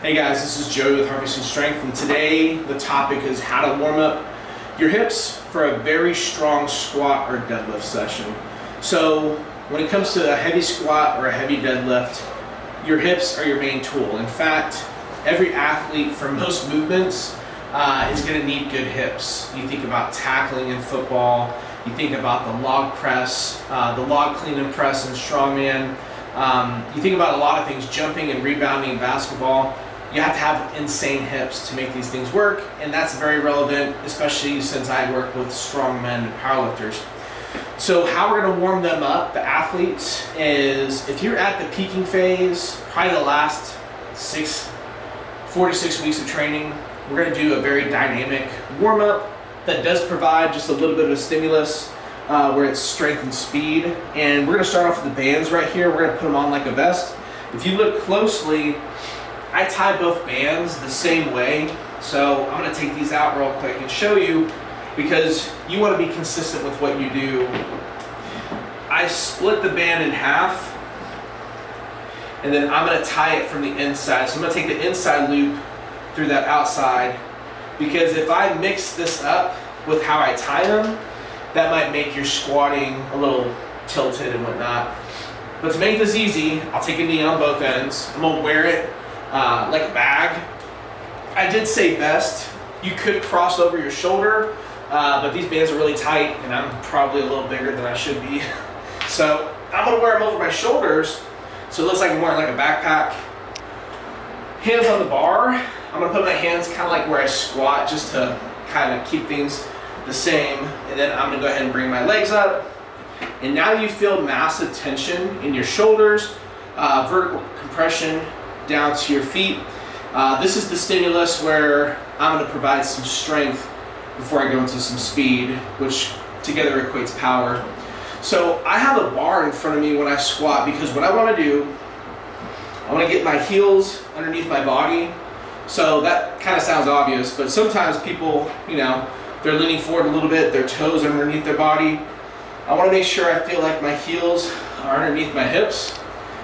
Hey guys, this is Joey with Harvesting Strength, and today the topic is how to warm up your hips for a very strong squat or deadlift session. So when it comes to a heavy squat or a heavy deadlift, your hips are your main tool. In fact, every athlete for most movements is going to need good hips. You think about tackling in football, you think about the log press, the log clean and press in strongman, you think about a lot of things, jumping and rebounding in basketball. You have to have insane hips to make these things work, and that's very relevant, especially since I work with strong men and powerlifters. So how we're going to warm them up, the athletes, is if you're at the peaking phase, probably the last 4 to 6 weeks of training, we're going to do a very dynamic warm-up that does provide just a little bit of a stimulus where it's strength and speed. And we're going to start off with the bands right here. We're going to put them on like a vest. If you look closely, I tie both bands the same way. So I'm going to take these out real quick and show you, because you want to be consistent with what you do. I split the band in half, and then I'm going to tie it from the inside. So I'm going to take the inside loop through that outside, because if I mix this up with how I tie them, that might make your squatting a little tilted and whatnot. But to make this easy, I'll take a knee on both ends. I'm going to wear it like a bag. I did say vest. You could cross over your shoulder, but these bands are really tight, and I'm probably a little bigger than I should be. So I'm going to wear them over my shoulders, so it looks like I'm wearing like a backpack. Hands on the bar. I'm going to put my hands kind of like where I squat, just to kind of keep things the same. And then I'm going to go ahead and bring my legs up. And now you feel massive tension in your shoulders, vertical compression down to your feet. This is the stimulus where I'm going to provide some strength before I go into some speed, which together equates power. So I have a bar in front of me when I squat, because what I want to do, I want to get my heels underneath my body. So that kind of sounds obvious, but sometimes people, they're leaning forward a little bit, their toes are underneath their body. I want to make sure I feel like my heels are underneath my hips.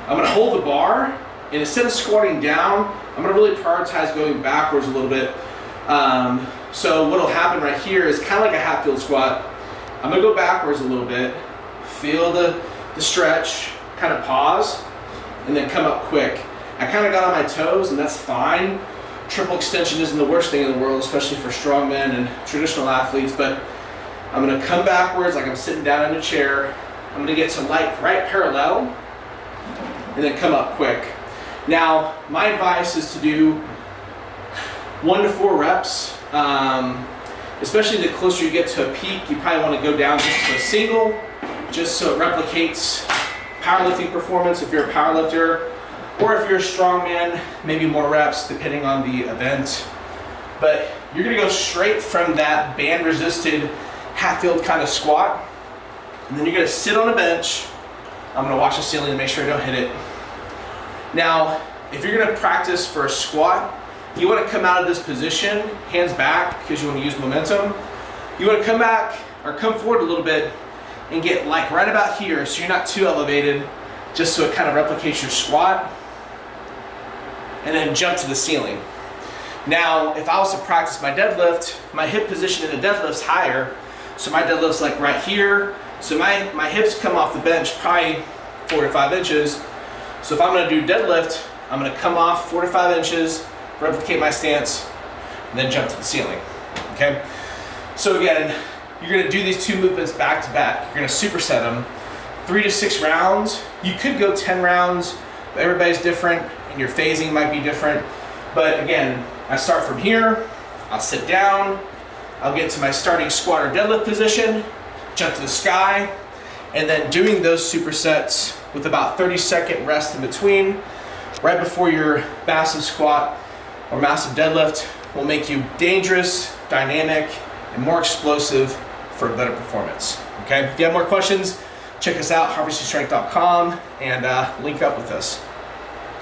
I'm going to hold the bar, and instead of squatting down, I'm going to really prioritize going backwards a little bit. So what will happen right here is kind of like a half-field squat. I'm going to go backwards a little bit, feel the stretch, kind of pause, and then come up quick. I kind of got on my toes, and that's fine. Triple extension isn't the worst thing in the world, especially for strong men and traditional athletes, but I'm going to come backwards like I'm sitting down in a chair. I'm going to get to like right parallel, and then come up quick. Now, my advice is to do 1 to 4 reps. Especially the closer you get to a peak, you probably want to go down just to a single, just so it replicates powerlifting performance if you're a powerlifter, or if you're a strongman, maybe more reps depending on the event. But you're going to go straight from that band resisted half-field kind of squat, and then you're going to sit on a bench. I'm going to watch the ceiling to make sure I don't hit it. Now, if you're going to practice for a squat, you want to come out of this position, hands back, because you want to use momentum. You want to come back or come forward a little bit and get like right about here, so you're not too elevated, just so it kind of replicates your squat, and then jump to the ceiling. Now, if I was to practice my deadlift, my hip position in the deadlift's higher, so my deadlift's like right here, so my hips come off the bench probably 4 to 5 inches. So if I'm going to do deadlift, I'm going to come off 4 to 5 inches, replicate my stance, and then jump to the ceiling. Okay? So again, you're going to do these 2 movements back to back. You're going to superset them 3 to 6 rounds. You could go 10 rounds, but everybody's different, and your phasing might be different. But again, I start from here, I'll sit down, I'll get to my starting squat or deadlift position, jump to the sky, and then doing those supersets with about 30-second rest in between, right before your massive squat or massive deadlift, will make you dangerous, dynamic, and more explosive for better performance. Okay? If you have more questions, check us out, harvestingstrength.com, and link up with us.